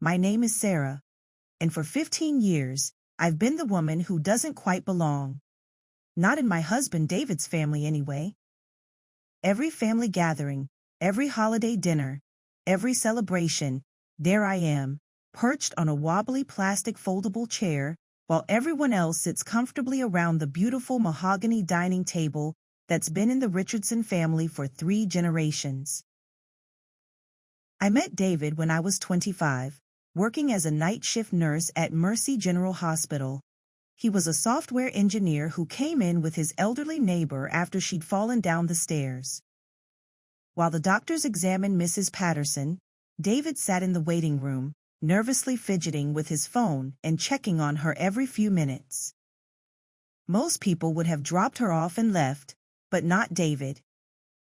My name is Sarah, and for 15 years, I've been the woman who doesn't quite belong. Not in my husband David's family anyway. Every family gathering, every holiday dinner, every celebration, there I am, perched on a wobbly plastic foldable chair, while everyone else sits comfortably around the beautiful mahogany dining table that's been in the Richardson family for 3 generations. I met David when I was 25, working as a night shift nurse at Mercy General Hospital. He was a software engineer who came in with his elderly neighbor after she'd fallen down the stairs. While the doctors examined Mrs. Patterson, David sat in the waiting room, nervously fidgeting with his phone and checking on her every few minutes. Most people would have dropped her off and left, but not David.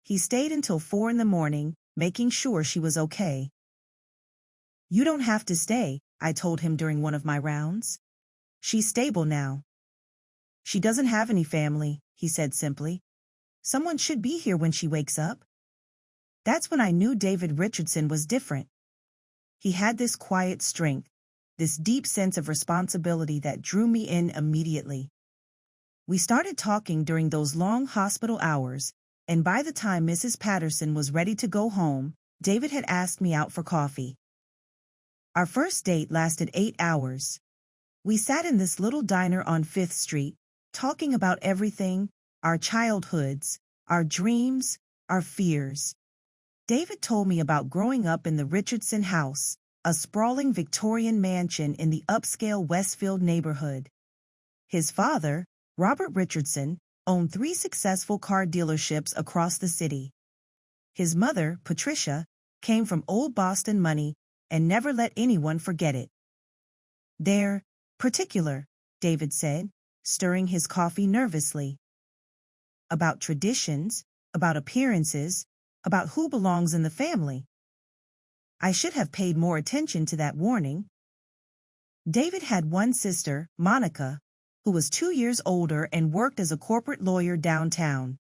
He stayed until 4 in the morning, making sure she was okay. "You don't have to stay," I told him during one of my rounds. "She's stable now." "She doesn't have any family," he said simply. "Someone should be here when she wakes up." That's when I knew David Richardson was different. He had this quiet strength, this deep sense of responsibility that drew me in immediately. We started talking during those long hospital hours, and by the time Mrs. Patterson was ready to go home, David had asked me out for coffee. Our first date lasted 8 hours. We sat in this little diner on 5th Street, talking about everything, our childhoods, our dreams, our fears. David told me about growing up in the Richardson house, a sprawling Victorian mansion in the upscale Westfield neighborhood. His father, Robert Richardson, owned 3 successful car dealerships across the city. His mother, Patricia, came from old Boston money and never let anyone forget it. "They're particular," David said, stirring his coffee nervously. "About traditions, about appearances, about who belongs in the family." I should have paid more attention to that warning. David had one sister, Monica, who was 2 years older and worked as a corporate lawyer downtown.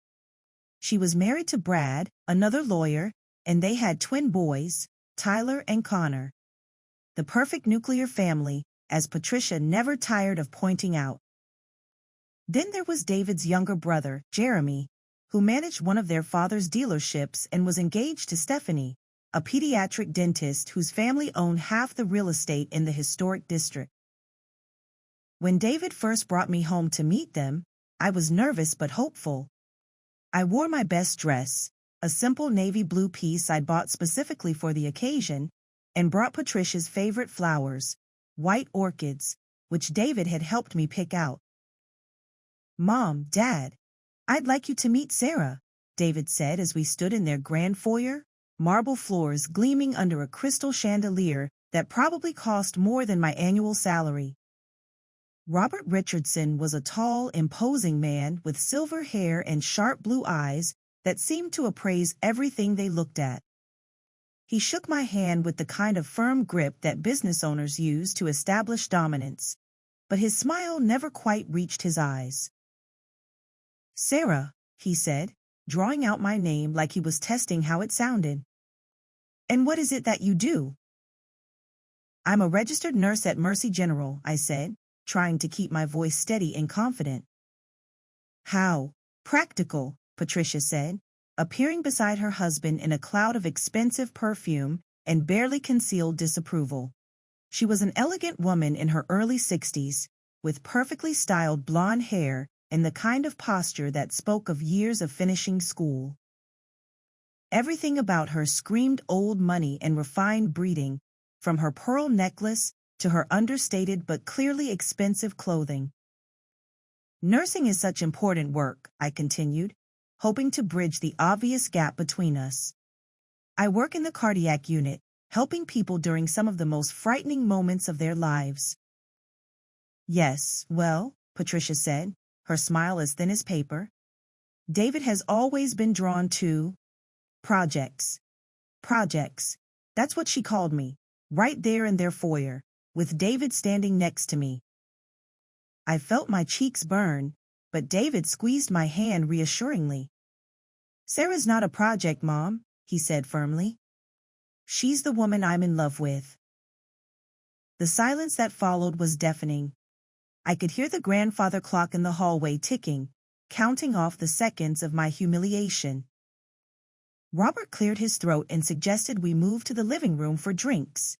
She was married to Brad, another lawyer, and they had twin boys, Tyler and Connor. The perfect nuclear family, as Patricia never tired of pointing out. Then there was David's younger brother, Jeremy, who managed one of their father's dealerships and was engaged to Stephanie, a pediatric dentist whose family owned half the real estate in the historic district. When David first brought me home to meet them, I was nervous but hopeful. I wore my best dress, a simple navy blue piece I'd bought specifically for the occasion, and brought Patricia's favorite flowers, white orchids, which David had helped me pick out. "Mom, Dad, I'd like you to meet Sarah," David said as we stood in their grand foyer, marble floors gleaming under a crystal chandelier that probably cost more than my annual salary. Robert Richardson was a tall, imposing man with silver hair and sharp blue eyes that seemed to appraise everything they looked at. He shook my hand with the kind of firm grip that business owners use to establish dominance, but his smile never quite reached his eyes. "Sarah," he said, drawing out my name like he was testing how it sounded. "And what is it that you do?" "I'm a registered nurse at Mercy General," I said, trying to keep my voice steady and confident. "How practical," Patricia said, appearing beside her husband in a cloud of expensive perfume and barely concealed disapproval. She was an elegant woman in her early 60s, with perfectly styled blonde hair and the kind of posture that spoke of years of finishing school. Everything about her screamed old money and refined breeding, from her pearl necklace to her understated but clearly expensive clothing. "Nursing is such important work," I continued, hoping to bridge the obvious gap between us. "I work in the cardiac unit, helping people during some of the most frightening moments of their lives." "Yes, well," Patricia said, her smile as thin as paper. "David has always been drawn to projects. Projects. That's what she called me, right there in their foyer, with David standing next to me." I felt my cheeks burn, but David squeezed my hand reassuringly. "Sarah's not a project, Mom," he said firmly. "She's the woman I'm in love with." The silence that followed was deafening. I could hear the grandfather clock in the hallway ticking, counting off the seconds of my humiliation. Robert cleared his throat and suggested we move to the living room for drinks.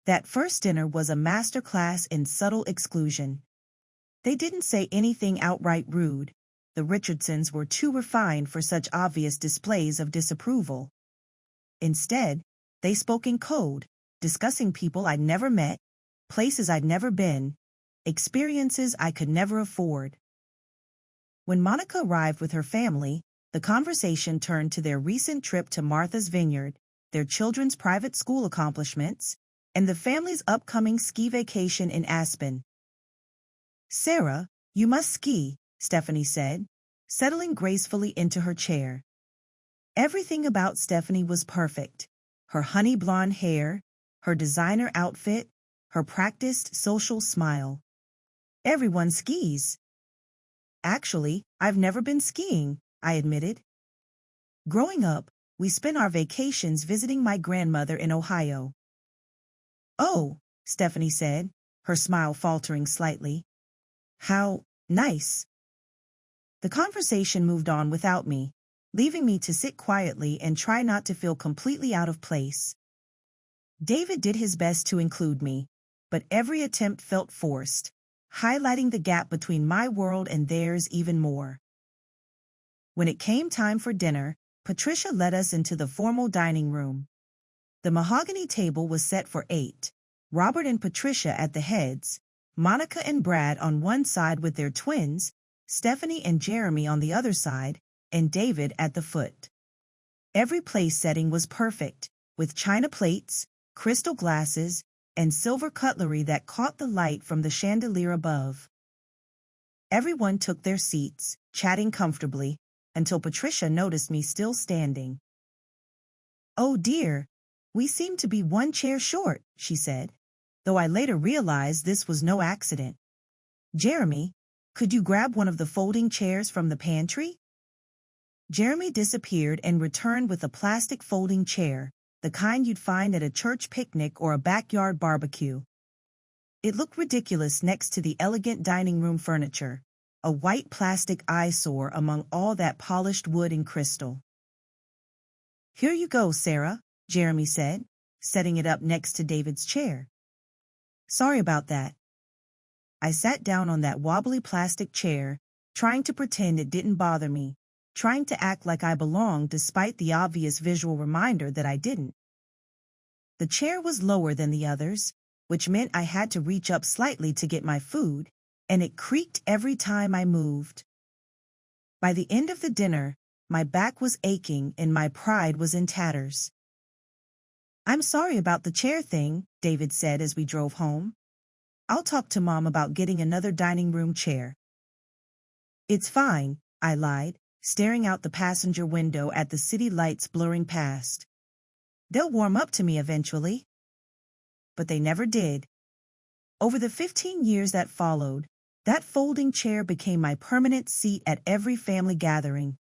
That first dinner was a masterclass in subtle exclusion. They didn't say anything outright rude. The Richardsons were too refined for such obvious displays of disapproval. Instead, they spoke in code, discussing people I'd never met, places I'd never been, experiences I could never afford. When Monica arrived with her family, the conversation turned to their recent trip to Martha's Vineyard, their children's private school accomplishments, and the family's upcoming ski vacation in Aspen. "Sarah, you must ski," Stephanie said, settling gracefully into her chair. Everything about Stephanie was perfect. Her honey blonde hair, her designer outfit, her practiced social smile. "Everyone skis." "Actually, I've never been skiing," I admitted. "Growing up, we spent our vacations visiting my grandmother in Ohio." "Oh," Stephanie said, her smile faltering slightly. "How nice." The conversation moved on without me, leaving me to sit quietly and try not to feel completely out of place. David did his best to include me, but every attempt felt forced, highlighting the gap between my world and theirs even more. When it came time for dinner, Patricia led us into the formal dining room. The mahogany table was set for 8, Robert and Patricia at the heads, Monica and Brad on one side with their twins, Stephanie and Jeremy on the other side, and David at the foot. Every place setting was perfect, with china plates, crystal glasses, and silver cutlery that caught the light from the chandelier above. Everyone took their seats, chatting comfortably, until Patricia noticed me still standing. "Oh dear, we seem to be one chair short," she said, though I later realized this was no accident. "Jeremy, could you grab one of the folding chairs from the pantry?" Jeremy disappeared and returned with a plastic folding chair, the kind you'd find at a church picnic or a backyard barbecue. It looked ridiculous next to the elegant dining room furniture, a white plastic eyesore among all that polished wood and crystal. "Here you go, Sarah," Jeremy said, setting it up next to David's chair. "Sorry about that." I sat down on that wobbly plastic chair, trying to pretend it didn't bother me, trying to act like I belonged despite the obvious visual reminder that I didn't. The chair was lower than the others, which meant I had to reach up slightly to get my food, and it creaked every time I moved. By the end of the dinner, my back was aching and my pride was in tatters. "I'm sorry about the chair thing," David said as we drove home. "I'll talk to Mom about getting another dining room chair." "It's fine," I lied, staring out the passenger window at the city lights blurring past. "They'll warm up to me eventually." But they never did. Over the 15 years that followed, that folding chair became my permanent seat at every family gathering.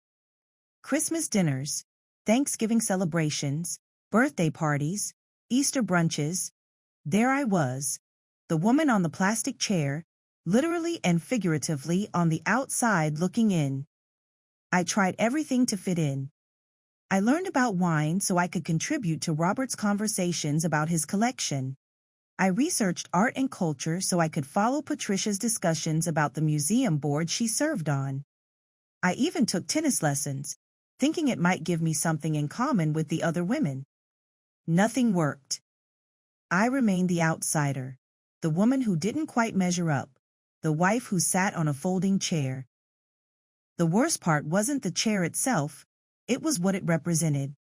Christmas dinners, Thanksgiving celebrations, birthday parties, Easter brunches. There I was, the woman on the plastic chair, literally and figuratively on the outside looking in. I tried everything to fit in. I learned about wine so I could contribute to Robert's conversations about his collection. I researched art and culture so I could follow Patricia's discussions about the museum board she served on. I even took tennis lessons, thinking it might give me something in common with the other women. Nothing worked. I remained the outsider, the woman who didn't quite measure up, the wife who sat on a folding chair. The worst part wasn't the chair itself, it was what it represented.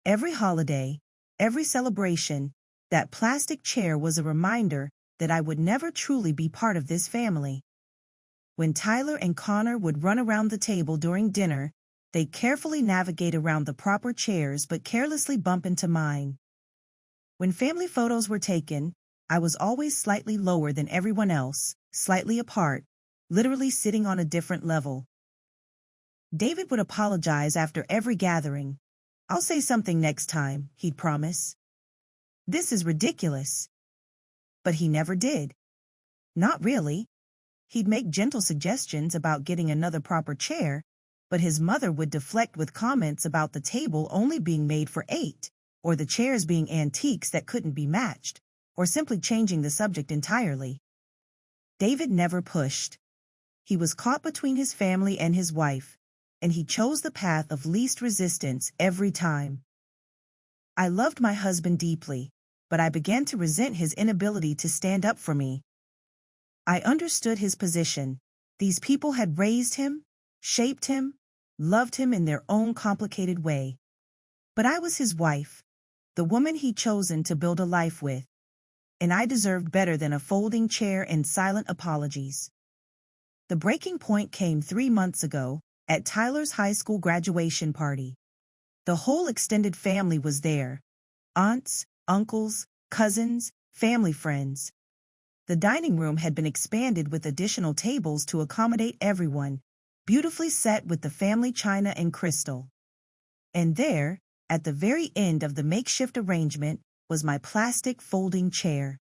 Every holiday, every celebration, that plastic chair was a reminder that I would never truly be part of this family. When Tyler and Connor would run around the table during dinner, they'd carefully navigate around the proper chairs but carelessly bump into mine. When family photos were taken, I was always slightly lower than everyone else, slightly apart, literally sitting on a different level. David would apologize after every gathering. "I'll say something next time," he'd promise. This is ridiculous. But he never did. Not really. He'd make gentle suggestions about getting another proper chair, but his mother would deflect with comments about the table only being made for 8, or the chairs being antiques that couldn't be matched, or simply changing the subject entirely. David never pushed. He was caught between his family and his wife, and he chose the path of least resistance every time. I loved my husband deeply, but I began to resent his inability to stand up for me. I understood his position. These people had raised him, shaped him, loved him in their own complicated way. But I was his wife, the woman he'd chosen to build a life with, and I deserved better than a folding chair and silent apologies. The breaking point came 3 months ago, at Tyler's high school graduation party. The whole extended family was there. Aunts, uncles, cousins, family friends. The dining room had been expanded with additional tables to accommodate everyone, beautifully set with the family china and crystal. And there, at the very end of the makeshift arrangement, was my plastic folding chair.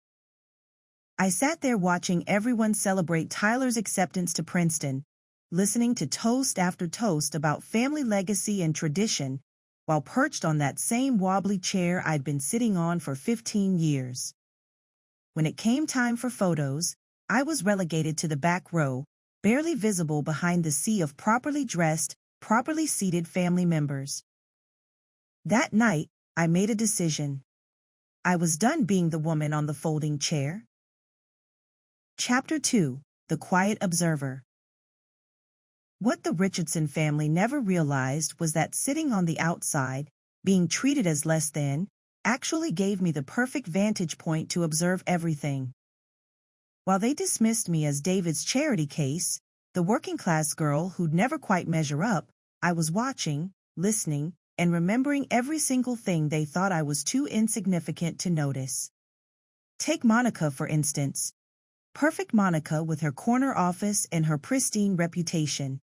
I sat there watching everyone celebrate Tyler's acceptance to Princeton, listening to toast after toast about family legacy and tradition, while perched on that same wobbly chair I'd been sitting on for 15 years. When it came time for photos, I was relegated to the back row, barely visible behind the sea of properly dressed, properly seated family members. That night, I made a decision. I was done being the woman on the folding chair. Chapter 2: The Quiet Observer. What the Richardson family never realized was that sitting on the outside, being treated as less than, actually gave me the perfect vantage point to observe everything. While they dismissed me as David's charity case, the working-class girl who'd never quite measure up, I was watching, listening, and remembering every single thing they thought I was too insignificant to notice. Take Monica, for instance. Perfect Monica with her corner office and her pristine reputation.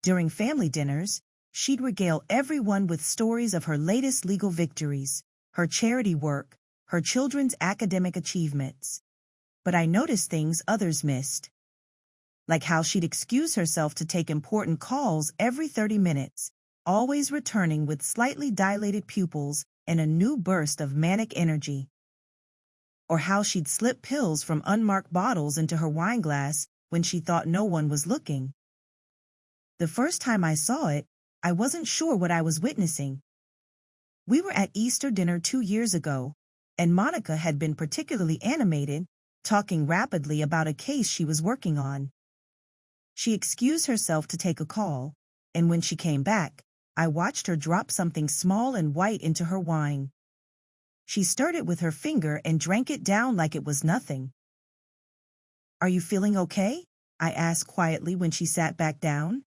During family dinners, she'd regale everyone with stories of her latest legal victories, her charity work, her children's academic achievements. But I noticed things others missed. Like how she'd excuse herself to take important calls every 30 minutes, always returning with slightly dilated pupils and a new burst of manic energy. Or how she'd slip pills from unmarked bottles into her wine glass when she thought no one was looking. The first time I saw it, I wasn't sure what I was witnessing. We were at Easter dinner 2 years ago, and Monica had been particularly animated, talking rapidly about a case she was working on. She excused herself to take a call, and when she came back, I watched her drop something small and white into her wine. She stirred it with her finger and drank it down like it was nothing. "Are you feeling okay?" I asked quietly when she sat back down.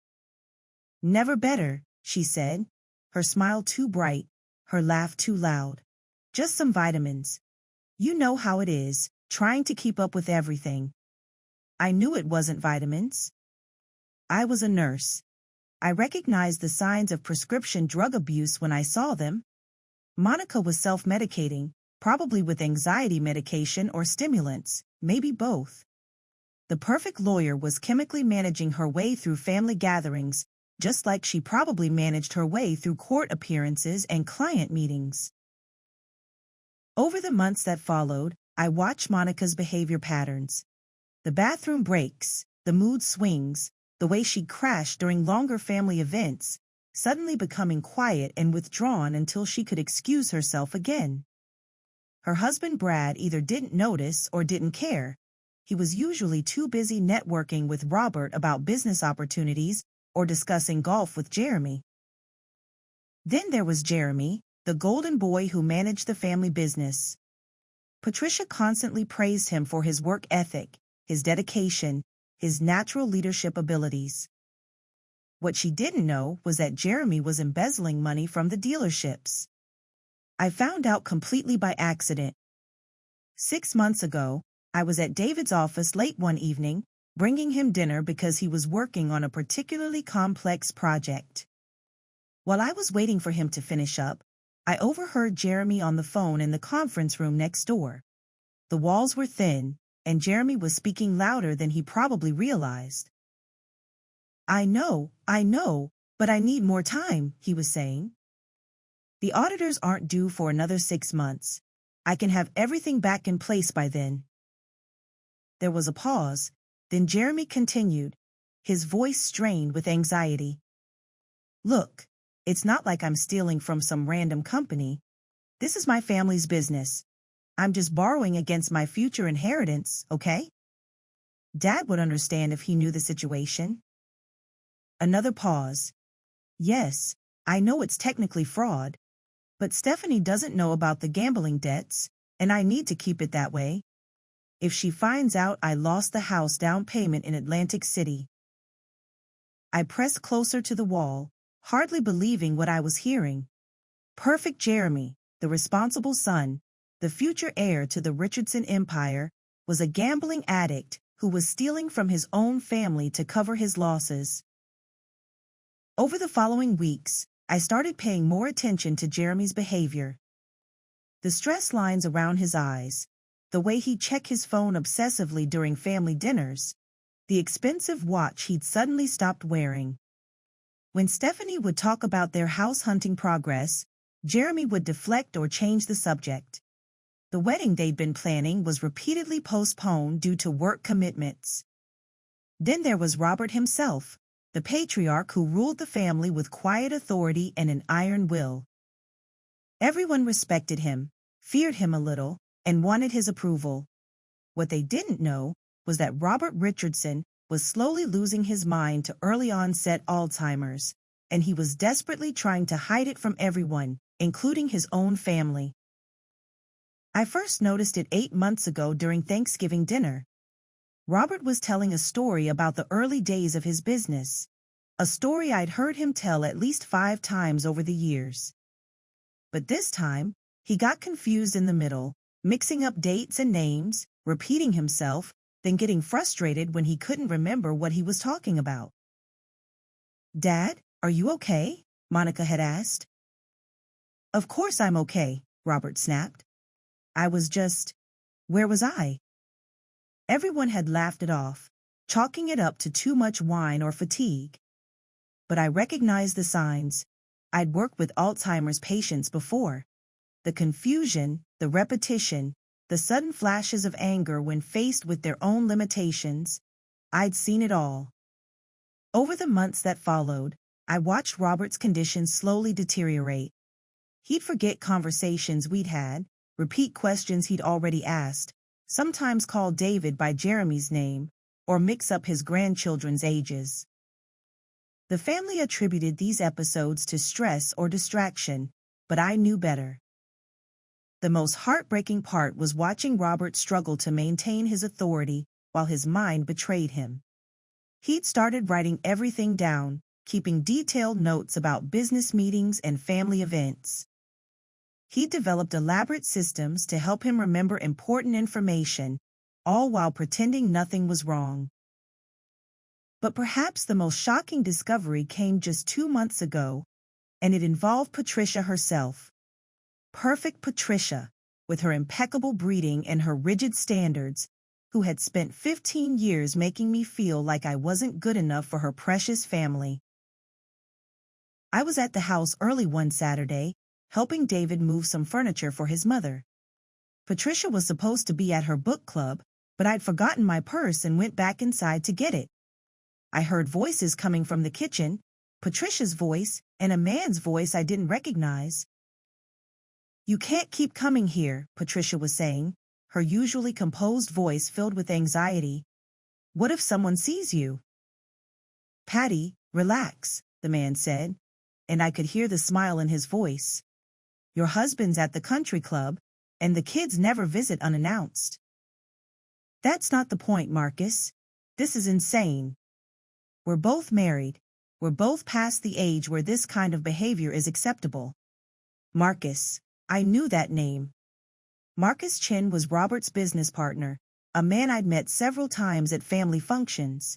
"Never better," she said, her smile too bright, her laugh too loud. "Just some vitamins. You know how it is, trying to keep up with everything." I knew it wasn't vitamins. I was a nurse. I recognized the signs of prescription drug abuse when I saw them. Monica was self-medicating, probably with anxiety medication or stimulants, maybe both. The perfect lawyer was chemically managing her way through family gatherings, just like she probably managed her way through court appearances and client meetings. Over the months that followed, I watched Monica's behavior patterns. The bathroom breaks, the mood swings, the way she crashed during longer family events, suddenly becoming quiet and withdrawn until she could excuse herself again. Her husband Brad either didn't notice or didn't care. He was usually too busy networking with Robert about business opportunities or discussing golf with Jeremy. Then there was Jeremy, the golden boy who managed the family business. Patricia constantly praised him for his work ethic, his dedication, his natural leadership abilities. What she didn't know was that Jeremy was embezzling money from the dealerships. I found out completely by accident. 6 months ago, I was at David's office late one evening, bringing him dinner because he was working on a particularly complex project. While I was waiting for him to finish up, I overheard Jeremy on the phone in the conference room next door. The walls were thin, and Jeremy was speaking louder than he probably realized. I know, but I need more time, he was saying. The auditors aren't due for another 6 months. I can have everything back in place by then. There was a pause, then Jeremy continued, his voice strained with anxiety. Look, it's not like I'm stealing from some random company. This is my family's business. I'm just borrowing against my future inheritance, okay? Dad would understand if he knew the situation. Another pause. Yes, I know it's technically fraud, but Stephanie doesn't know about the gambling debts, and I need to keep it that way. If she finds out I lost the house down payment in Atlantic City. I pressed closer to the wall, hardly believing what I was hearing. Perfect Jeremy, the responsible son, the future heir to the Richardson empire, was a gambling addict who was stealing from his own family to cover his losses. Over the following weeks, I started paying more attention to Jeremy's behavior. The stress lines around his eyes, the way he'd check his phone obsessively during family dinners, the expensive watch he'd suddenly stopped wearing. When Stephanie would talk about their house hunting progress, Jeremy would deflect or change the subject. The wedding they'd been planning was repeatedly postponed due to work commitments. Then there was Robert himself, the patriarch who ruled the family with quiet authority and an iron will. Everyone respected him, feared him a little, and wanted his approval. What they didn't know was that Robert Richardson was slowly losing his mind to early-onset Alzheimer's, and he was desperately trying to hide it from everyone, including his own family. I first noticed it 8 months ago during Thanksgiving dinner. Robert was telling a story about the early days of his business, a story I'd heard him tell at least 5 times over the years. But this time, he got confused in the middle, mixing up dates and names, repeating himself, then getting frustrated when he couldn't remember what he was talking about. Dad, are you okay? Monica had asked. Of course I'm okay, Robert snapped. Where was I? Everyone had laughed it off, chalking it up to too much wine or fatigue. But I recognized the signs. I'd worked with Alzheimer's patients before. The confusion, the repetition, the sudden flashes of anger when faced with their own limitations, I'd seen it all. Over the months that followed, I watched Robert's condition slowly deteriorate. He'd forget conversations we'd had, repeat questions he'd already asked, sometimes call David by Jeremy's name, or mix up his grandchildren's ages. The family attributed these episodes to stress or distraction, but I knew better. The most heartbreaking part was watching Robert struggle to maintain his authority while his mind betrayed him. He'd started writing everything down, keeping detailed notes about business meetings and family events. He'd developed elaborate systems to help him remember important information, all while pretending nothing was wrong. But perhaps the most shocking discovery came just 2 months ago, and it involved Patricia herself. Perfect Patricia, with her impeccable breeding and her rigid standards, who had spent 15 years making me feel like I wasn't good enough for her precious family. I was at the house early one Saturday, helping David move some furniture for his mother. Patricia was supposed to be at her book club, but I'd forgotten my purse and went back inside to get it. I heard voices coming from the kitchen, Patricia's voice and a man's voice I didn't recognize. You can't keep coming here, Patricia was saying, her usually composed voice filled with anxiety. What if someone sees you? Patty, relax, the man said, and I could hear the smile in his voice. Your husband's at the country club, and the kids never visit unannounced. That's not the point, Marcus. This is insane. We're both married. We're both past the age where this kind of behavior is acceptable. Marcus. I knew that name. Marcus Chin was Robert's business partner, a man I'd met several times at family functions.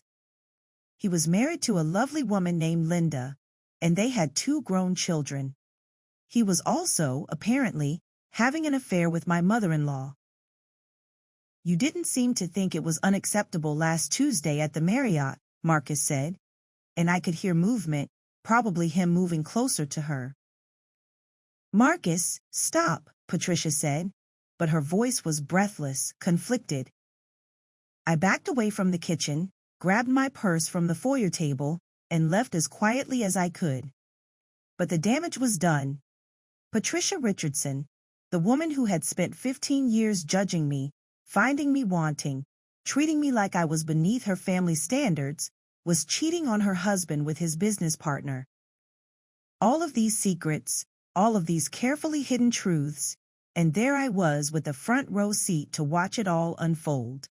He was married to a lovely woman named Linda, and they had 2 grown children. He was also, apparently, having an affair with my mother-in-law. You didn't seem to think it was unacceptable last Tuesday at the Marriott, Marcus said, and I could hear movement, probably him moving closer to her. Marcus, stop, Patricia said, but her voice was breathless, conflicted. I backed away from the kitchen, grabbed my purse from the foyer table, and left as quietly as I could. But the damage was done. Patricia Richardson, the woman who had spent 15 years judging me, finding me wanting, treating me like I was beneath her family's standards, was cheating on her husband with his business partner. All of these secrets, all of these carefully hidden truths, and there I was with a front row seat to watch it all unfold.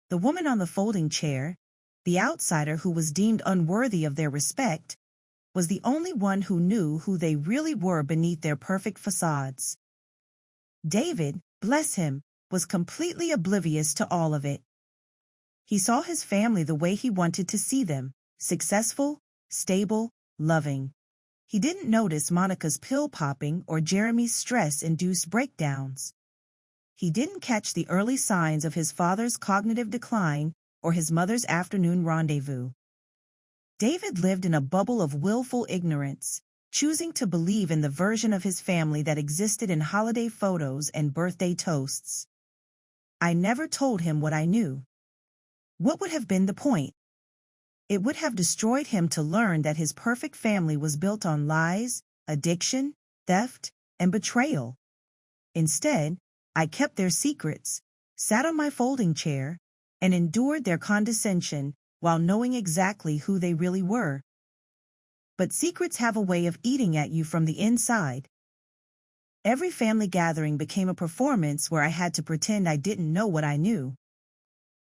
The woman on the folding chair, the outsider who was deemed unworthy of their respect, was the only one who knew who they really were beneath their perfect facades. David, bless him, was completely oblivious to all of it. He saw his family the way he wanted to see them, successful, stable, loving. He didn't notice Monica's pill-popping or Jeremy's stress-induced breakdowns. He didn't catch the early signs of his father's cognitive decline or his mother's afternoon rendezvous. David lived in a bubble of willful ignorance, choosing to believe in the version of his family that existed in holiday photos and birthday toasts. I never told him what I knew. What would have been the point? It would have destroyed him to learn that his perfect family was built on lies, addiction, theft, and betrayal. Instead, I kept their secrets, sat on my folding chair, and endured their condescension while knowing exactly who they really were. But secrets have a way of eating at you from the inside. Every family gathering became a performance where I had to pretend I didn't know what I knew.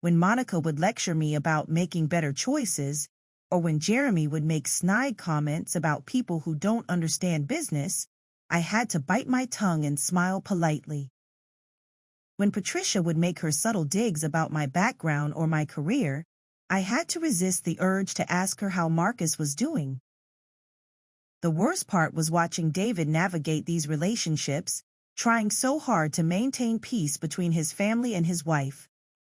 When Monica would lecture me about making better choices, or when Jeremy would make snide comments about people who don't understand business, I had to bite my tongue and smile politely. When Patricia would make her subtle digs about my background or my career, I had to resist the urge to ask her how Marcus was doing. The worst part was watching David navigate these relationships, trying so hard to maintain peace between his family and his wife.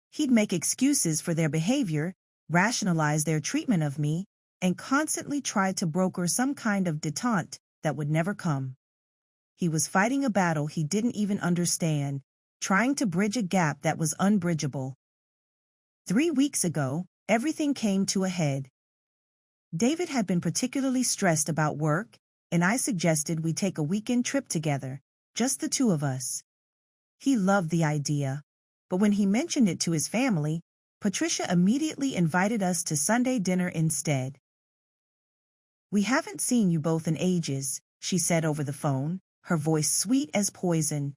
He'd make excuses for their behavior, rationalize their treatment of me, and constantly try to broker some kind of détente that would never come. He was fighting a battle he didn't even understand, trying to bridge a gap that was unbridgeable. 3 weeks ago, everything came to a head. David had been particularly stressed about work, and I suggested we take a weekend trip together, just the two of us. He loved the idea, but when he mentioned it to his family, Patricia immediately invited us to Sunday dinner instead. "We haven't seen you both in ages," she said over the phone, her voice sweet as poison.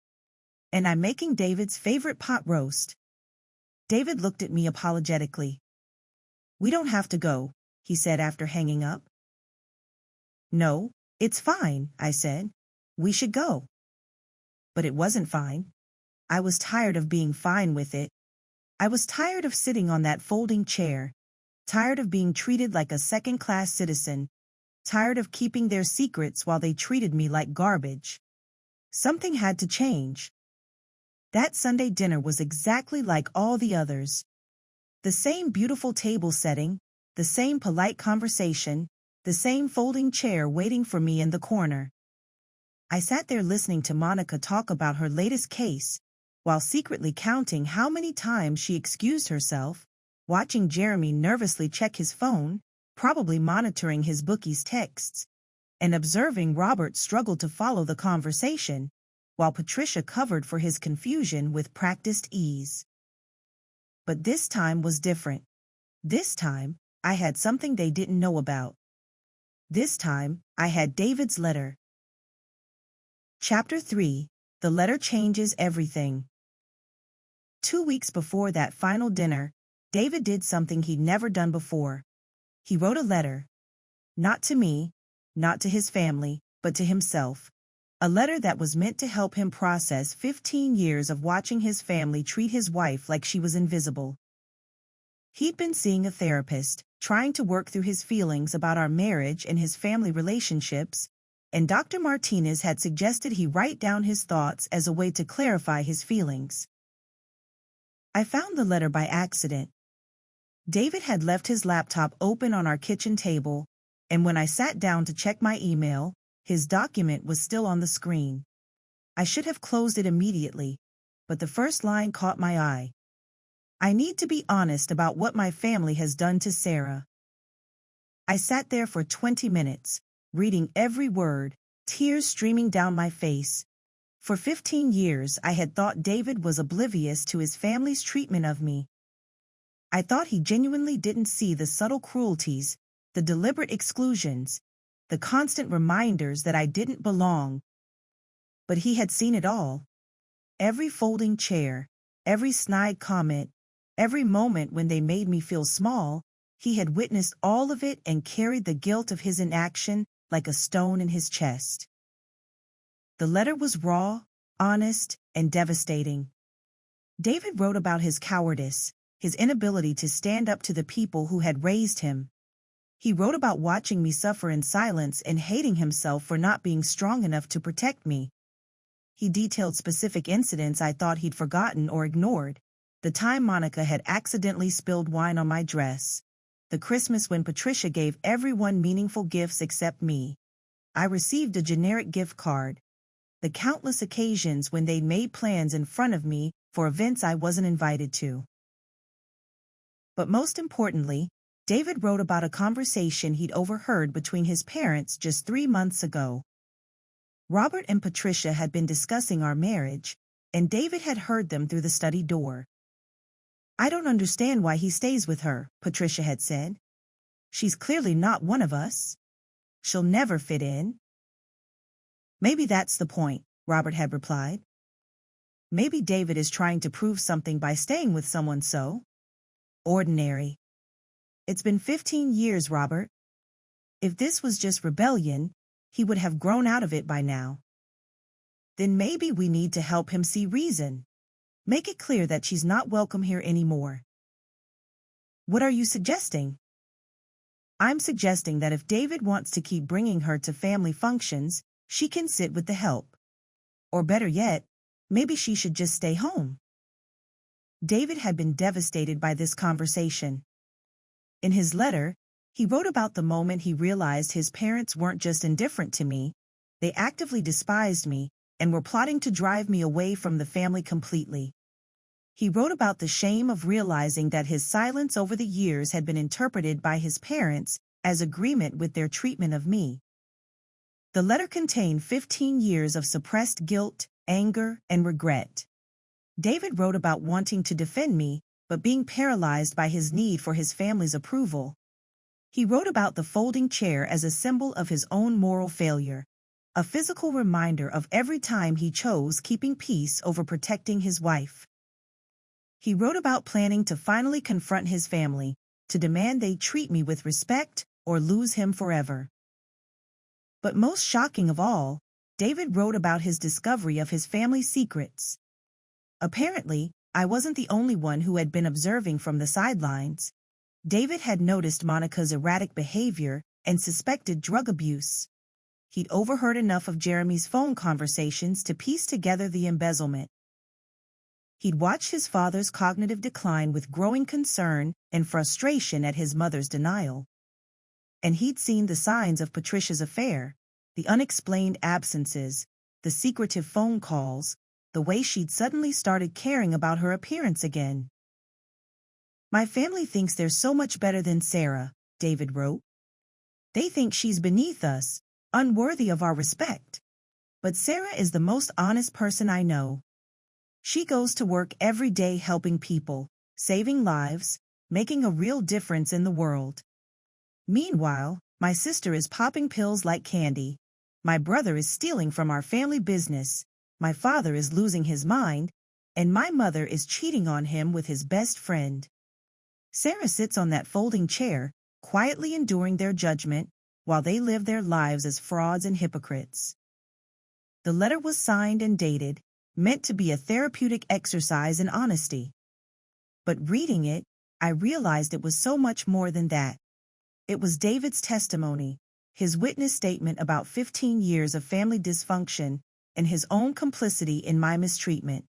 "And I'm making David's favorite pot roast." David looked at me apologetically. "We don't have to go," he said after hanging up. "No, it's fine," I said. "We should go." But it wasn't fine. I was tired of being fine with it. I was tired of sitting on that folding chair, tired of being treated like a second-class citizen, tired of keeping their secrets while they treated me like garbage. Something had to change. That Sunday dinner was exactly like all the others. The same beautiful table setting, the same polite conversation, the same folding chair waiting for me in the corner. I sat there listening to Monica talk about her latest case, while secretly counting how many times she excused herself, watching Jeremy nervously check his phone, probably monitoring his bookie's texts, and observing Robert struggle to follow the conversation, while Patricia covered for his confusion with practiced ease. But this time was different. This time, I had something they didn't know about. This time, I had David's letter. Chapter 3. The letter changes everything. 2 weeks before that final dinner, David did something he'd never done before. He wrote a letter. Not to me, not to his family, but to himself. A letter that was meant to help him process 15 years of watching his family treat his wife like she was invisible. He'd been seeing a therapist, trying to work through his feelings about our marriage and his family relationships, and Dr. Martinez had suggested he write down his thoughts as a way to clarify his feelings. I found the letter by accident. David had left his laptop open on our kitchen table, and when I sat down to check my email, his document was still on the screen. I should have closed it immediately, but the first line caught my eye. I need to be honest about what my family has done to Sarah. I sat there for 20 minutes, reading every word, tears streaming down my face. For 15 years I had thought David was oblivious to his family's treatment of me. I thought he genuinely didn't see the subtle cruelties, the deliberate exclusions, the constant reminders that I didn't belong. But he had seen it all. Every folding chair, every snide comment, every moment when they made me feel small, he had witnessed all of it and carried the guilt of his inaction like a stone in his chest. The letter was raw, honest, and devastating. David wrote about his cowardice, his inability to stand up to the people who had raised him. He wrote about watching me suffer in silence and hating himself for not being strong enough to protect me. He detailed specific incidents I thought he'd forgotten or ignored. The time Monica had accidentally spilled wine on my dress. The Christmas when Patricia gave everyone meaningful gifts except me. I received a generic gift card. The countless occasions when they'd made plans in front of me for events I wasn't invited to. But most importantly, David wrote about a conversation he'd overheard between his parents just 3 months ago. Robert and Patricia had been discussing our marriage, and David had heard them through the study door. "I don't understand why he stays with her," Patricia had said. "She's clearly not one of us. She'll never fit in." "Maybe that's the point," Robert had replied. "Maybe David is trying to prove something by staying with someone so ordinary. It's been 15 years, Robert. If this was just rebellion, he would have grown out of it by now. Then maybe we need to help him see reason. Make it clear that she's not welcome here anymore." "What are you suggesting?" "I'm suggesting that if David wants to keep bringing her to family functions, she can sit with the help. Or better yet, maybe she should just stay home." David had been devastated by this conversation. In his letter, he wrote about the moment he realized his parents weren't just indifferent to me, they actively despised me and were plotting to drive me away from the family completely. He wrote about the shame of realizing that his silence over the years had been interpreted by his parents as agreement with their treatment of me. The letter contained 15 years of suppressed guilt, anger, and regret. David wrote about wanting to defend me, but being paralyzed by his need for his family's approval. He wrote about the folding chair as a symbol of his own moral failure, a physical reminder of every time he chose keeping peace over protecting his wife. He wrote about planning to finally confront his family, to demand they treat me with respect or lose him forever. But most shocking of all, David wrote about his discovery of his family's secrets. Apparently, I wasn't the only one who had been observing from the sidelines. David had noticed Monica's erratic behavior and suspected drug abuse. He'd overheard enough of Jeremy's phone conversations to piece together the embezzlement. He'd watched his father's cognitive decline with growing concern and frustration at his mother's denial. And he'd seen the signs of Patricia's affair, the unexplained absences, the secretive phone calls, the way she'd suddenly started caring about her appearance again. "My family thinks they're so much better than Sarah," David wrote. "They think she's beneath us, unworthy of our respect. But Sarah is the most honest person I know. She goes to work every day helping people, saving lives, making a real difference in the world. Meanwhile, my sister is popping pills like candy. My brother is stealing from our family business. My father is losing his mind, and my mother is cheating on him with his best friend. Sarah sits on that folding chair, quietly enduring their judgment, while they live their lives as frauds and hypocrites." The letter was signed and dated, meant to be a therapeutic exercise in honesty. But reading it, I realized it was so much more than that. It was David's testimony, his witness statement about 15 years of family dysfunction, and his own complicity in my mistreatment.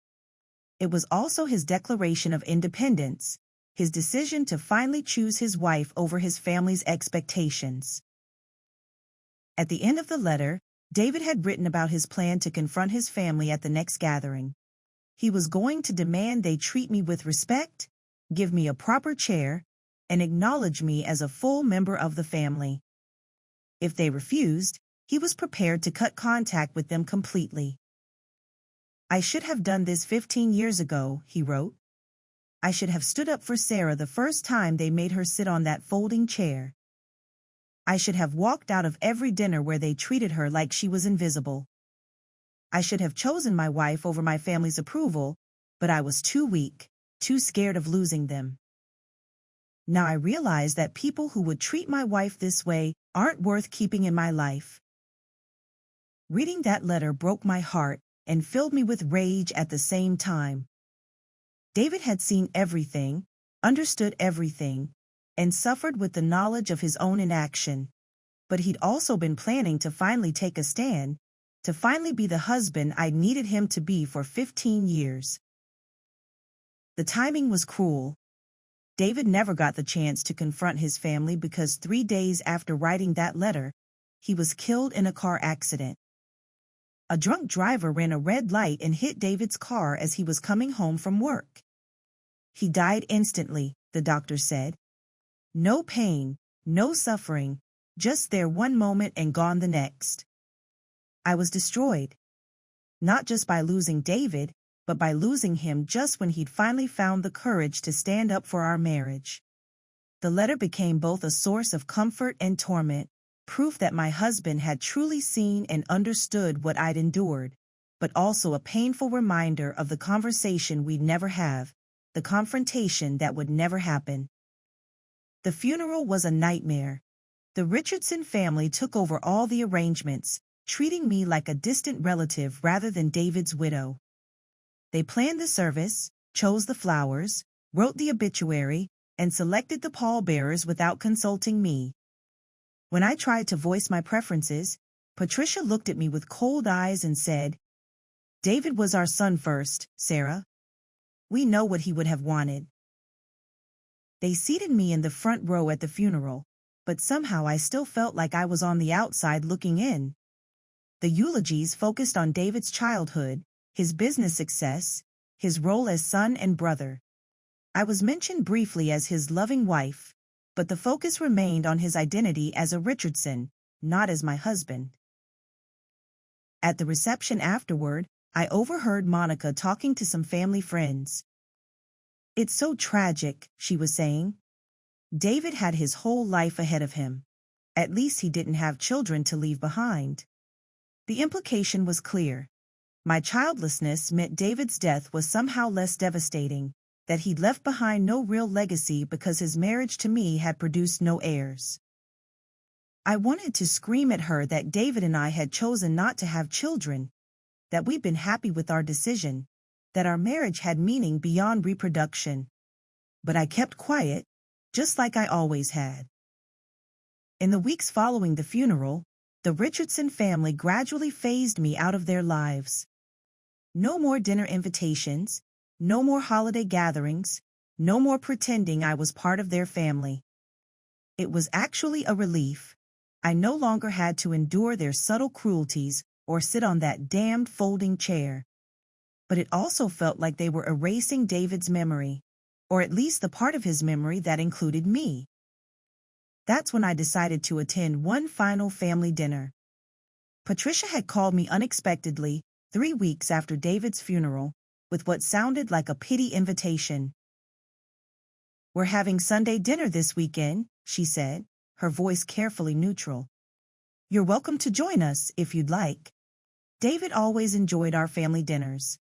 It was also his declaration of independence, his decision to finally choose his wife over his family's expectations. At the end of the letter, David had written about his plan to confront his family at the next gathering. He was going to demand they treat me with respect, give me a proper chair, and acknowledge me as a full member of the family. If they refused, he was prepared to cut contact with them completely. I should have done this 15 years ago, he wrote. I should have stood up for Sarah the first time they made her sit on that folding chair. I should have walked out of every dinner where they treated her like she was invisible. I should have chosen my wife over my family's approval, but I was too weak, too scared of losing them. Now I realize that people who would treat my wife this way aren't worth keeping in my life. Reading that letter broke my heart and filled me with rage at the same time. David had seen everything, understood everything, and suffered with the knowledge of his own inaction. But he'd also been planning to finally take a stand, to finally be the husband I'd needed him to be for 15 years. The timing was cruel. David never got the chance to confront his family because 3 days after writing that letter, he was killed in a car accident. A drunk driver ran a red light and hit David's car as he was coming home from work. He died instantly, the doctor said. No pain, no suffering, just there one moment and gone the next. I was destroyed. Not just by losing David, but by losing him just when he'd finally found the courage to stand up for our marriage. The letter became both a source of comfort and torment, proof that my husband had truly seen and understood what I'd endured, but also a painful reminder of the conversation we'd never have, the confrontation that would never happen. The funeral was a nightmare. The Richardson family took over all the arrangements, treating me like a distant relative rather than David's widow. They planned the service, chose the flowers, wrote the obituary, and selected the pallbearers without consulting me. When I tried to voice my preferences, Patricia looked at me with cold eyes and said, "David was our son first, Sarah. We know what he would have wanted." They seated me in the front row at the funeral, but somehow I still felt like I was on the outside looking in. The eulogies focused on David's childhood, his business success, his role as son and brother. I was mentioned briefly as his loving wife, but the focus remained on his identity as a Richardson, not as my husband. At the reception afterward, I overheard Monica talking to some family friends. "It's so tragic," she was saying. "David had his whole life ahead of him. At least he didn't have children to leave behind." The implication was clear. My childlessness meant David's death was somehow less devastating, that he'd left behind no real legacy because his marriage to me had produced no heirs. I wanted to scream at her that David and I had chosen not to have children, that we'd been happy with our decision, that our marriage had meaning beyond reproduction. But I kept quiet, just like I always had. In the weeks following the funeral, the Richardson family gradually phased me out of their lives. No more dinner invitations, no more holiday gatherings, no more pretending I was part of their family. It was actually a relief. I no longer had to endure their subtle cruelties or sit on that damned folding chair. But it also felt like they were erasing David's memory, or at least the part of his memory that included me. That's when I decided to attend one final family dinner. Patricia had called me unexpectedly 3 weeks after David's funeral, with what sounded like a pity invitation. "We're having Sunday dinner this weekend," she said, her voice carefully neutral. "You're welcome to join us if you'd like. David always enjoyed our family dinners."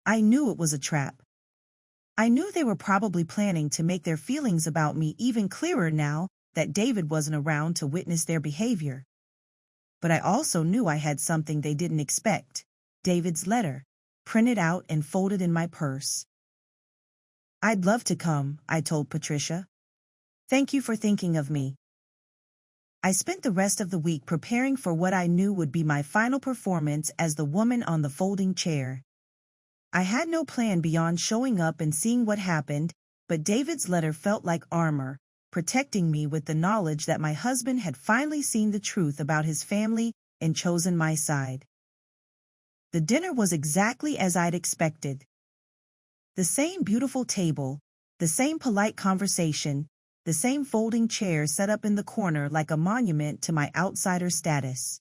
I knew it was a trap. I knew they were probably planning to make their feelings about me even clearer now that David wasn't around to witness their behavior. But I also knew I had something they didn't expect: David's letter, printed out and folded in my purse. "I'd love to come," I told Patricia. "Thank you for thinking of me." I spent the rest of the week preparing for what I knew would be my final performance as the woman on the folding chair. I had no plan beyond showing up and seeing what happened, but David's letter felt like armor, protecting me with the knowledge that my husband had finally seen the truth about his family and chosen my side. The dinner was exactly as I'd expected. The same beautiful table, the same polite conversation, the same folding chair set up in the corner like a monument to my outsider status.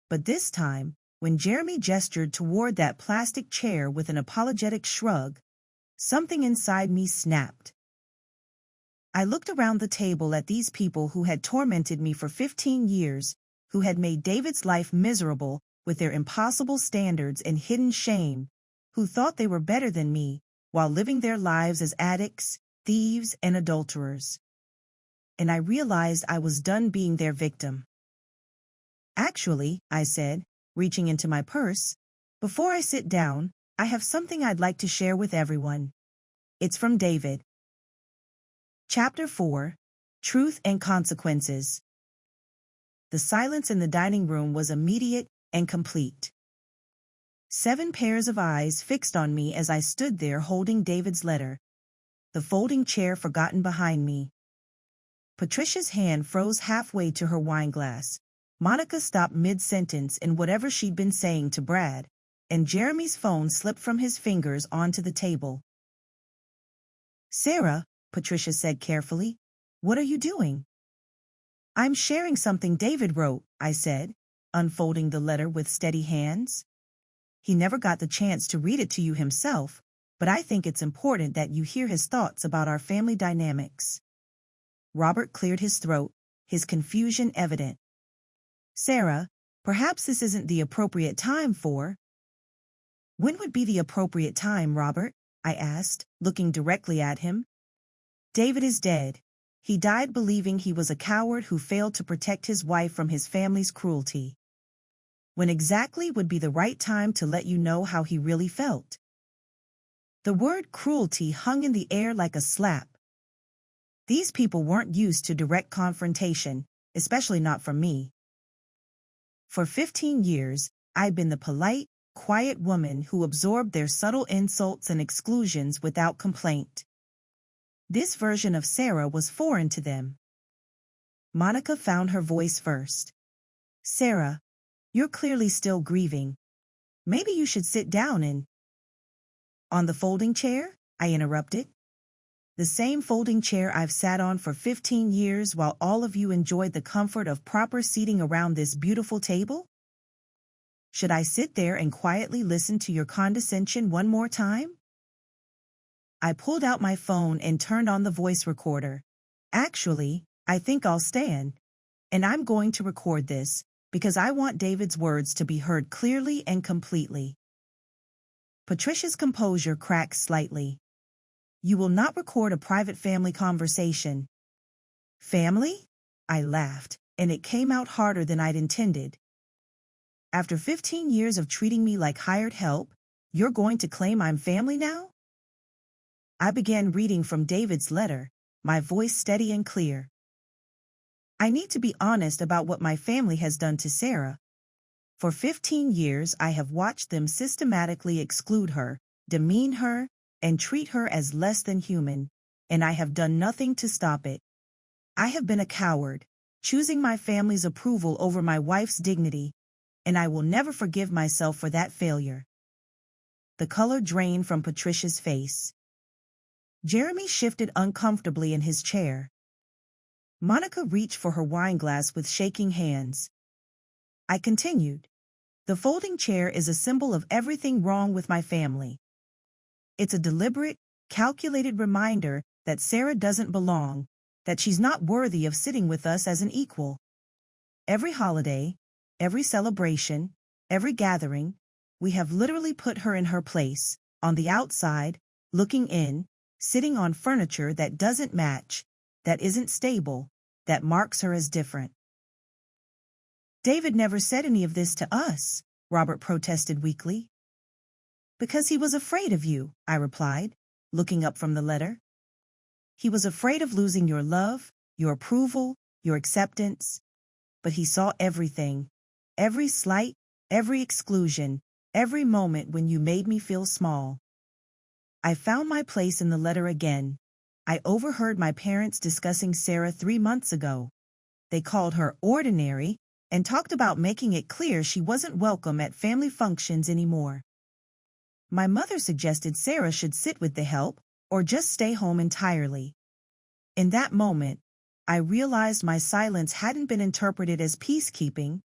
But this time, when Jeremy gestured toward that plastic chair with an apologetic shrug, something inside me snapped. I looked around the table at these people who had tormented me for 15 years, who had made David's life miserable with their impossible standards and hidden shame, who thought they were better than me, while living their lives as addicts, thieves, and adulterers. And I realized I was done being their victim. Actually, I said, reaching into my purse, before I sit down, I have something I'd like to share with everyone. It's from David. Chapter 4, Truth and Consequences. The silence in the dining room was immediate and complete. 7 pairs of eyes fixed on me as I stood there holding David's letter, the folding chair forgotten behind me. Patricia's hand froze halfway to her wine glass. Monica stopped mid-sentence in whatever she'd been saying to Brad, and Jeremy's phone slipped from his fingers onto the table. "Sarah," Patricia said carefully, "what are you doing?" "I'm sharing something David wrote," I said, unfolding the letter with steady hands. "He never got the chance to read it to you himself, but I think it's important that you hear his thoughts about our family dynamics." Robert cleared his throat, his confusion evident. "Sarah, perhaps this isn't the appropriate time for—" "When would be the appropriate time, Robert?" I asked, looking directly at him. "David is dead. He died believing he was a coward who failed to protect his wife from his family's cruelty. When exactly would be the right time to let you know how he really felt?" The word cruelty hung in the air like a slap. These people weren't used to direct confrontation, especially not from me. For 15 years, I'd been the polite, quiet woman who absorbed their subtle insults and exclusions without complaint. This version of Sarah was foreign to them. Monica found her voice first. "Sarah, you're clearly still grieving. Maybe you should sit down and—" "On the folding chair?" I interrupted. "The same folding chair I've sat on for 15 years while all of you enjoyed the comfort of proper seating around this beautiful table? Should I sit there and quietly listen to your condescension one more time?" I pulled out my phone and turned on the voice recorder. "Actually, I think I'll stand. And I'm going to record this, because I want David's words to be heard clearly and completely." Patricia's composure cracked slightly. "You will not record a private family conversation." "Family?" I laughed, and it came out harder than I'd intended. "After 15 years of treating me like hired help, you're going to claim I'm family now?" I began reading from David's letter, my voice steady and clear. "I need to be honest about what my family has done to Sarah. For 15 years I have watched them systematically exclude her, demean her, and treat her as less than human, and I have done nothing to stop it. I have been a coward, choosing my family's approval over my wife's dignity, and I will never forgive myself for that failure." The color drained from Patricia's face. Jeremy shifted uncomfortably in his chair. Monica reached for her wine glass with shaking hands. I continued. "The folding chair is a symbol of everything wrong with my family. It's a deliberate, calculated reminder that Sarah doesn't belong, that she's not worthy of sitting with us as an equal. Every holiday, every celebration, every gathering, we have literally put her in her place, on the outside, looking in, sitting on furniture that doesn't match, that isn't stable, that marks her as different." "David never said any of this to us," Robert protested weakly. "Because he was afraid of you," I replied, looking up from the letter. "He was afraid of losing your love, your approval, your acceptance, but he saw everything. Every slight, every exclusion, every moment when you made me feel small. I found my place in the letter again. I overheard my parents discussing Sarah 3 months ago. They called her ordinary and talked about making it clear she wasn't welcome at family functions anymore. My mother suggested Sarah should sit with the help or just stay home entirely. In that moment, I realized my silence hadn't been interpreted as peacekeeping.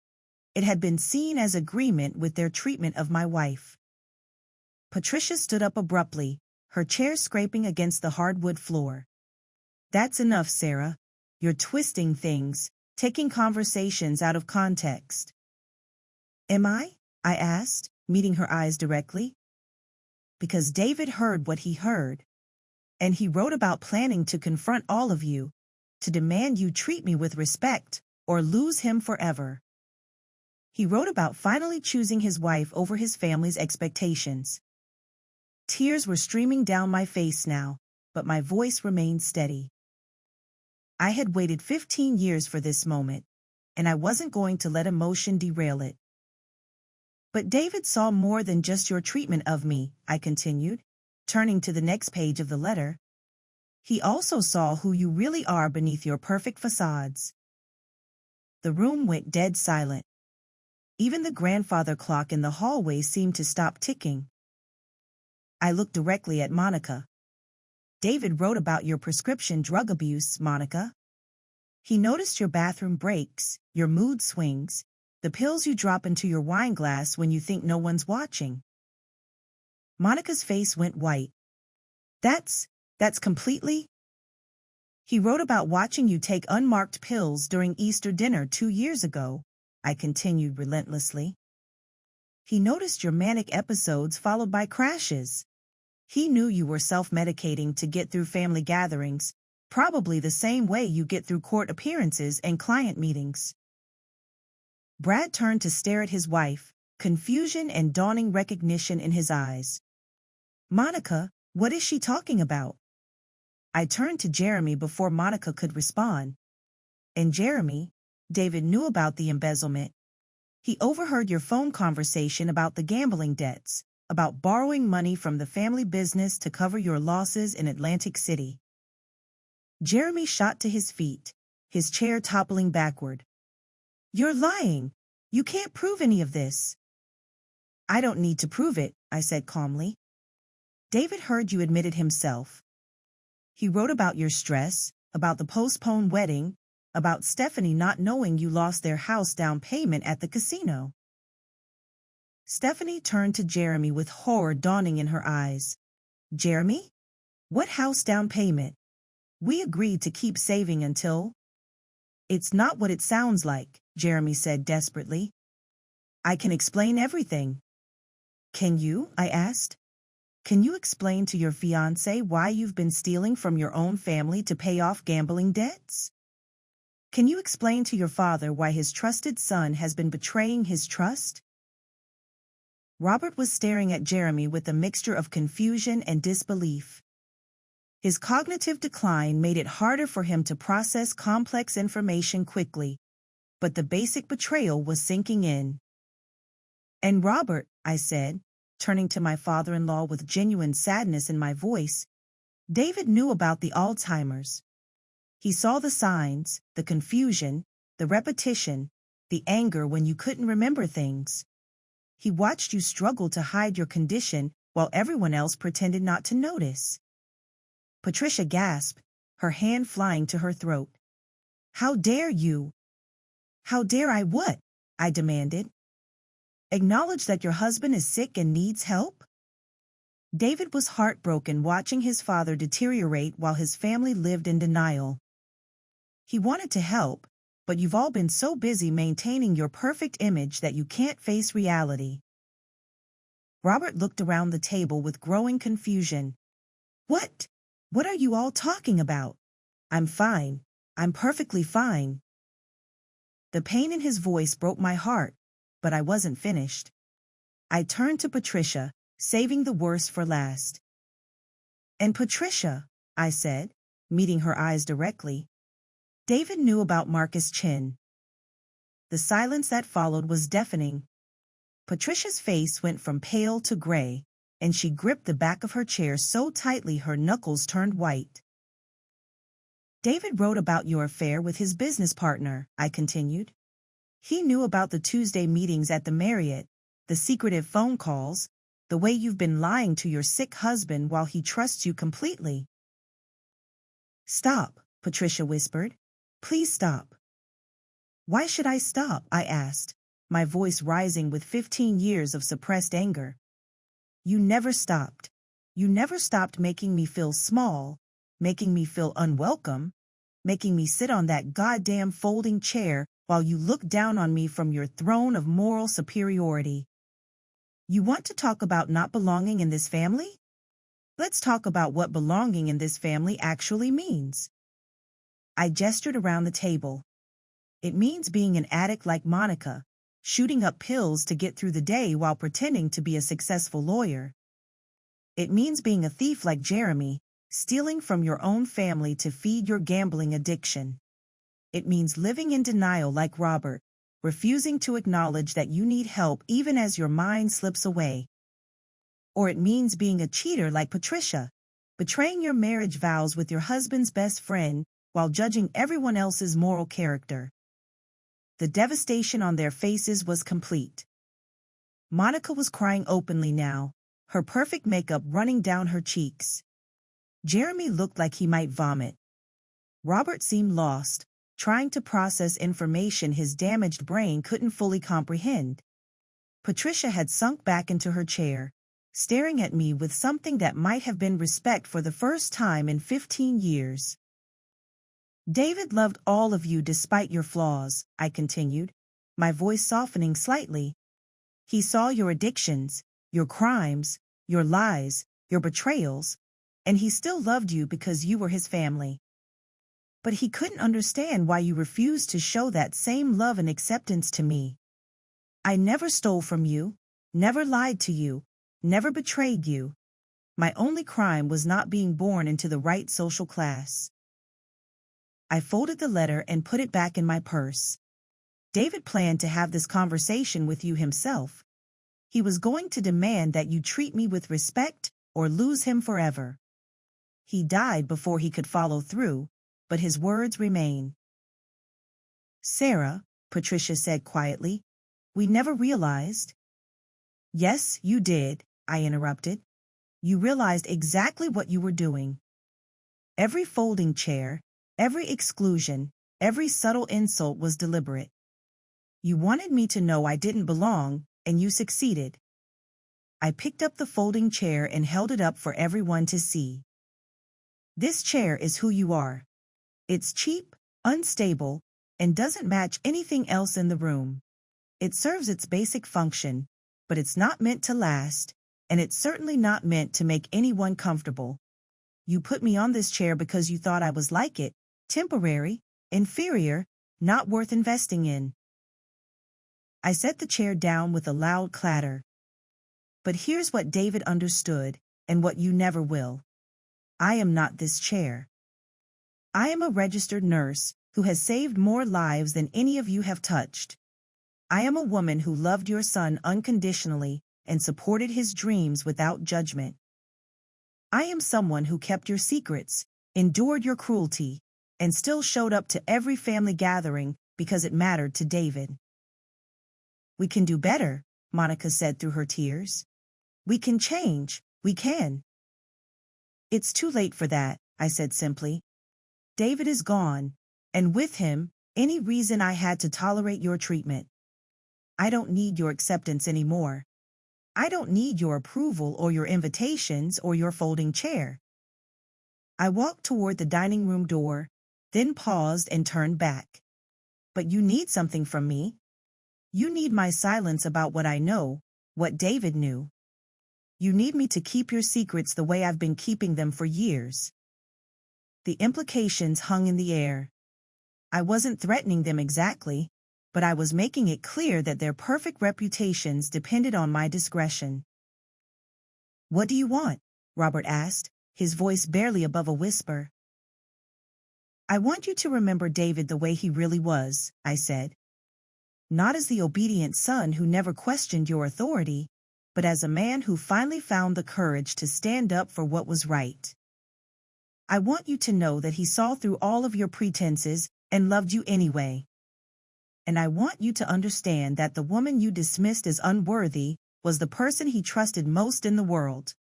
It had been seen as agreement with their treatment of my wife. Patricia stood up abruptly, her chair scraping against the hardwood floor. That's enough, Sarah. You're twisting things, taking conversations out of context. Am I? I asked, meeting her eyes directly. Because David heard what he heard. And he wrote about planning to confront all of you, to demand you treat me with respect, or lose him forever. He wrote about finally choosing his wife over his family's expectations. Tears were streaming down my face now, but my voice remained steady. I had waited 15 years for this moment, and I wasn't going to let emotion derail it. But David saw more than just your treatment of me, I continued, turning to the next page of the letter. He also saw who you really are beneath your perfect facades. The room went dead silent. Even the grandfather clock in the hallway seemed to stop ticking. I looked directly at Monica. David wrote about your prescription drug abuse, Monica. He noticed your bathroom breaks, your mood swings, the pills you drop into your wine glass when you think no one's watching. Monica's face went white. That's completely? He wrote about watching you take unmarked pills during Easter dinner 2 years ago, I continued relentlessly. He noticed your manic episodes followed by crashes. He knew you were self-medicating to get through family gatherings, probably the same way you get through court appearances and client meetings. Brad turned to stare at his wife, confusion and dawning recognition in his eyes. Monica, what is she talking about? I turned to Jeremy before Monica could respond. And Jeremy, David knew about the embezzlement. He overheard your phone conversation about the gambling debts, about borrowing money from the family business to cover your losses in Atlantic City. Jeremy shot to his feet, his chair toppling backward. You're lying. You can't prove any of this. I don't need to prove it, I said calmly. David heard you admit it himself. He wrote about your stress, about the postponed wedding, about Stephanie not knowing you lost their house down payment at the casino. Stephanie turned to Jeremy with horror dawning in her eyes. Jeremy? What house down payment? We agreed to keep saving until... It's not what it sounds like, Jeremy said desperately. I can explain everything. Can you? I asked. Can you explain to your fiancé why you've been stealing from your own family to pay off gambling debts? Can you explain to your father why his trusted son has been betraying his trust? Robert was staring at Jeremy with a mixture of confusion and disbelief. His cognitive decline made it harder for him to process complex information quickly, but the basic betrayal was sinking in. And Robert, I said, turning to my father-in-law with genuine sadness in my voice, David knew about the Alzheimer's. He saw the signs, the confusion, the repetition, the anger when you couldn't remember things. He watched you struggle to hide your condition while everyone else pretended not to notice. Patricia gasped, her hand flying to her throat. How dare you? How dare I what? I demanded. Acknowledge that your husband is sick and needs help? David was heartbroken watching his father deteriorate while his family lived in denial. He wanted to help, but you've all been so busy maintaining your perfect image that you can't face reality. Robert looked around the table with growing confusion. What? What are you all talking about? I'm fine. I'm perfectly fine. The pain in his voice broke my heart, but I wasn't finished. I turned to Patricia, saving the worst for last. And Patricia, I said, meeting her eyes directly, David knew about Marcus Chin. The silence that followed was deafening. Patricia's face went from pale to gray, and she gripped the back of her chair so tightly her knuckles turned white. David wrote about your affair with his business partner, I continued. He knew about the Tuesday meetings at the Marriott, the secretive phone calls, the way you've been lying to your sick husband while he trusts you completely. Stop, Patricia whispered. Please stop. Why should I stop? I asked, my voice rising with 15 years of suppressed anger. You never stopped. You never stopped making me feel small, making me feel unwelcome, making me sit on that goddamn folding chair while you look down on me from your throne of moral superiority. You want to talk about not belonging in this family? Let's talk about what belonging in this family actually means. I gestured around the table. It means being an addict like Monica, shooting up pills to get through the day while pretending to be a successful lawyer. It means being a thief like Jeremy, stealing from your own family to feed your gambling addiction. It means living in denial like Robert, refusing to acknowledge that you need help even as your mind slips away. Or it means being a cheater like Patricia, betraying your marriage vows with your husband's best friend while judging everyone else's moral character. The devastation on their faces was complete. Monica was crying openly now, her perfect makeup running down her cheeks. Jeremy looked like he might vomit. Robert seemed lost, trying to process information his damaged brain couldn't fully comprehend. Patricia had sunk back into her chair, staring at me with something that might have been respect for the first time in 15 years. David loved all of you despite your flaws, I continued, my voice softening slightly. He saw your addictions, your crimes, your lies, your betrayals, and he still loved you because you were his family. But he couldn't understand why you refused to show that same love and acceptance to me. I never stole from you, never lied to you, never betrayed you. My only crime was not being born into the right social class. I folded the letter and put it back in my purse. David planned to have this conversation with you himself. He was going to demand that you treat me with respect or lose him forever. He died before he could follow through, but his words remain. Sarah, Patricia said quietly, we never realized. Yes, you did, I interrupted. You realized exactly what you were doing. Every folding chair, every exclusion, every subtle insult was deliberate. You wanted me to know I didn't belong, and you succeeded. I picked up the folding chair and held it up for everyone to see. This chair is who you are. It's cheap, unstable, and doesn't match anything else in the room. It serves its basic function, but it's not meant to last, and it's certainly not meant to make anyone comfortable. You put me on this chair because you thought I was like it, temporary, inferior, not worth investing in. I set the chair down with a loud clatter. But here's what David understood, and what you never will. I am not this chair. I am a registered nurse who has saved more lives than any of you have touched. I am a woman who loved your son unconditionally and supported his dreams without judgment. I am someone who kept your secrets, endured your cruelty, and still showed up to every family gathering because it mattered to David. We can do better, Monica said through her tears. We can change, we can. It's too late for that, I said simply. David is gone, and with him, any reason I had to tolerate your treatment. I don't need your acceptance anymore. I don't need your approval or your invitations or your folding chair. I walked toward the dining room door, then paused and turned back. But you need something from me. You need my silence about what I know, what David knew. You need me to keep your secrets the way I've been keeping them for years. The implications hung in the air. I wasn't threatening them exactly, but I was making it clear that their perfect reputations depended on my discretion. What do you want? Robert asked, his voice barely above a whisper. I want you to remember David the way he really was, I said. Not as the obedient son who never questioned your authority, but as a man who finally found the courage to stand up for what was right. I want you to know that he saw through all of your pretenses and loved you anyway. And I want you to understand that the woman you dismissed as unworthy was the person he trusted most in the world.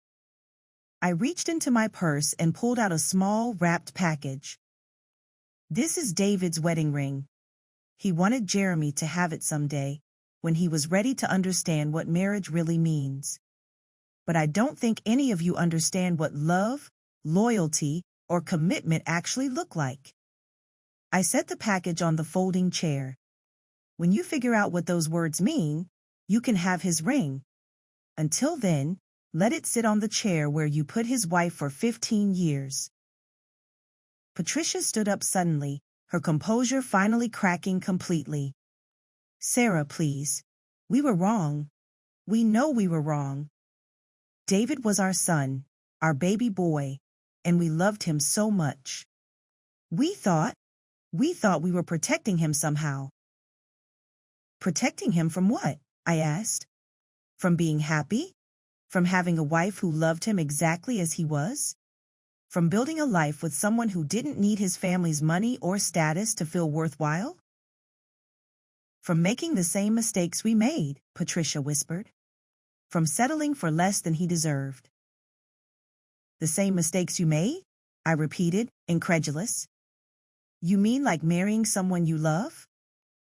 I reached into my purse and pulled out a small, wrapped package. This is David's wedding ring. He wanted Jeremy to have it someday, when he was ready to understand what marriage really means. But I don't think any of you understand what love, loyalty, or commitment actually look like. I set the package on the folding chair. When you figure out what those words mean, you can have his ring. Until then, let it sit on the chair where you put his wife for 15 years. Patricia stood up suddenly, her composure finally cracking completely. Sarah, please. We were wrong. We know we were wrong. David was our son, our baby boy, and we loved him so much. We thought we were protecting him somehow. Protecting him from what? I asked. From being happy? From having a wife who loved him exactly as he was? From building a life with someone who didn't need his family's money or status to feel worthwhile? From making the same mistakes we made, Patricia whispered. From settling for less than he deserved. The same mistakes you made? I repeated, incredulous. You mean like marrying someone you love?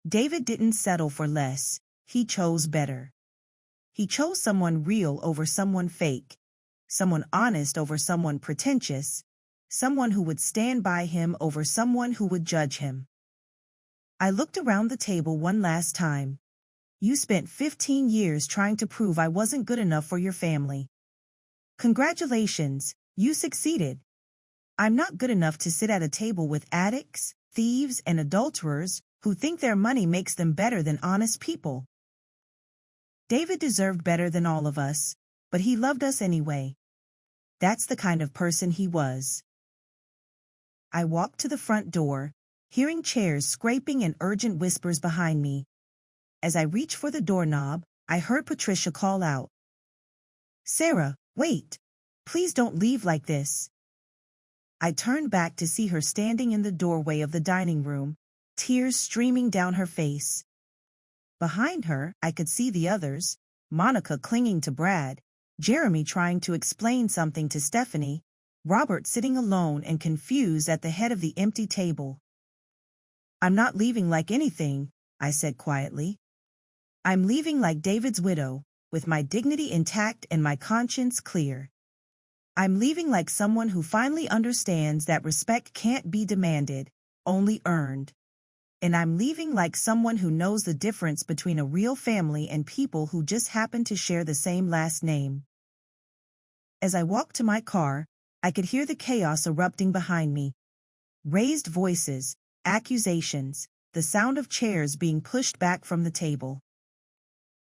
David didn't settle for less, he chose better. He chose someone real over someone fake, someone honest over someone pretentious, someone who would stand by him over someone who would judge him. I looked around the table one last time. You spent 15 years trying to prove I wasn't good enough for your family. Congratulations, you succeeded. I'm not good enough to sit at a table with addicts, thieves, and adulterers who think their money makes them better than honest people. David deserved better than all of us, but he loved us anyway. That's the kind of person he was. I walked to the front door, hearing chairs scraping and urgent whispers behind me. As I reached for the doorknob, I heard Patricia call out. Sarah, wait. Please don't leave like this. I turned back to see her standing in the doorway of the dining room, tears streaming down her face. Behind her, I could see the others, Monica clinging to Brad, Jeremy trying to explain something to Stephanie, Robert sitting alone and confused at the head of the empty table. I'm not leaving like anything, I said quietly. I'm leaving like David's widow, with my dignity intact and my conscience clear. I'm leaving like someone who finally understands that respect can't be demanded, only earned. And I'm leaving like someone who knows the difference between a real family and people who just happen to share the same last name. As I walked to my car, I could hear the chaos erupting behind me. Raised voices, accusations, the sound of chairs being pushed back from the table.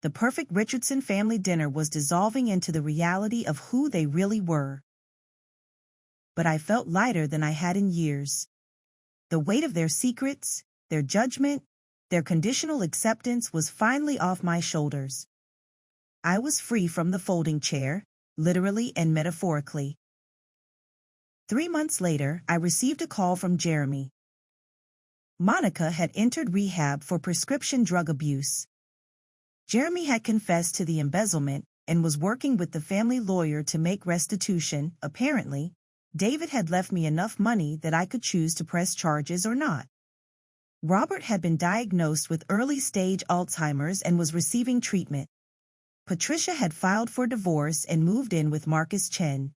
The perfect Richardson family dinner was dissolving into the reality of who they really were. But I felt lighter than I had in years. The weight of their secrets, their judgment, their conditional acceptance was finally off my shoulders. I was free from the folding chair, literally and metaphorically. 3 months later, I received a call from Jeremy. Monica had entered rehab for prescription drug abuse. Jeremy had confessed to the embezzlement and was working with the family lawyer to make restitution. Apparently, David had left me enough money that I could choose to press charges or not. Robert had been diagnosed with early-stage Alzheimer's and was receiving treatment. Patricia had filed for divorce and moved in with Marcus Chen.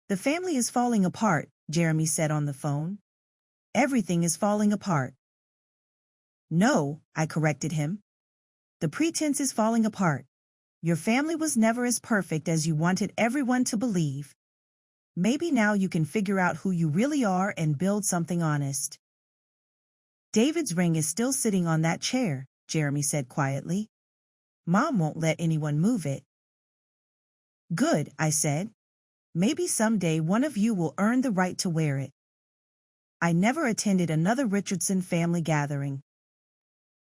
The family is falling apart, Jeremy said on the phone. Everything is falling apart. No, I corrected him. The pretense is falling apart. Your family was never as perfect as you wanted everyone to believe. Maybe now you can figure out who you really are and build something honest. David's ring is still sitting on that chair, Jeremy said quietly. Mom won't let anyone move it. Good, I said. Maybe someday one of you will earn the right to wear it. I never attended another Richardson family gathering.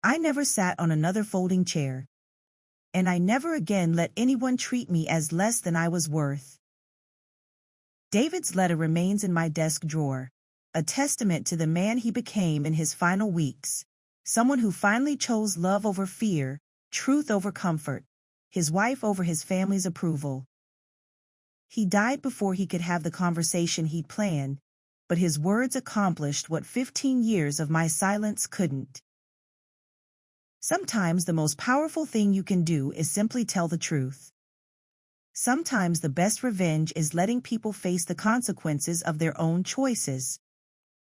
I never sat on another folding chair. And I never again let anyone treat me as less than I was worth. David's letter remains in my desk drawer, a testament to the man he became in his final weeks, someone who finally chose love over fear, truth over comfort, his wife over his family's approval. He died before he could have the conversation he'd planned, but his words accomplished what 15 years of my silence couldn't. Sometimes the most powerful thing you can do is simply tell the truth. Sometimes the best revenge is letting people face the consequences of their own choices.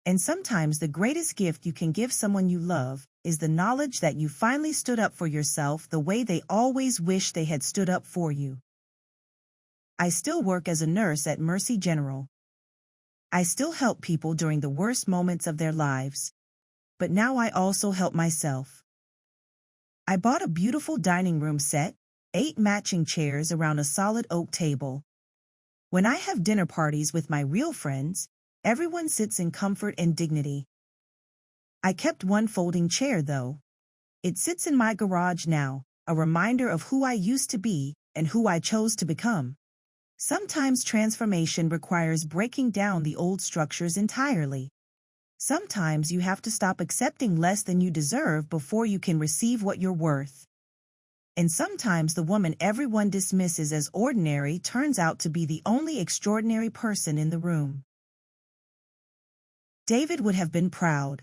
And sometimes the greatest gift you can give someone you love is the knowledge that you finally stood up for yourself the way they always wished they had stood up for you. I still work as a nurse at Mercy General. I still help people during the worst moments of their lives. But now I also help myself. I bought a beautiful dining room set, 8 matching chairs around a solid oak table. When I have dinner parties with my real friends, everyone sits in comfort and dignity. I kept one folding chair though. It sits in my garage now, a reminder of who I used to be and who I chose to become. Sometimes transformation requires breaking down the old structures entirely. Sometimes you have to stop accepting less than you deserve before you can receive what you're worth. And sometimes the woman everyone dismisses as ordinary turns out to be the only extraordinary person in the room. David would have been proud.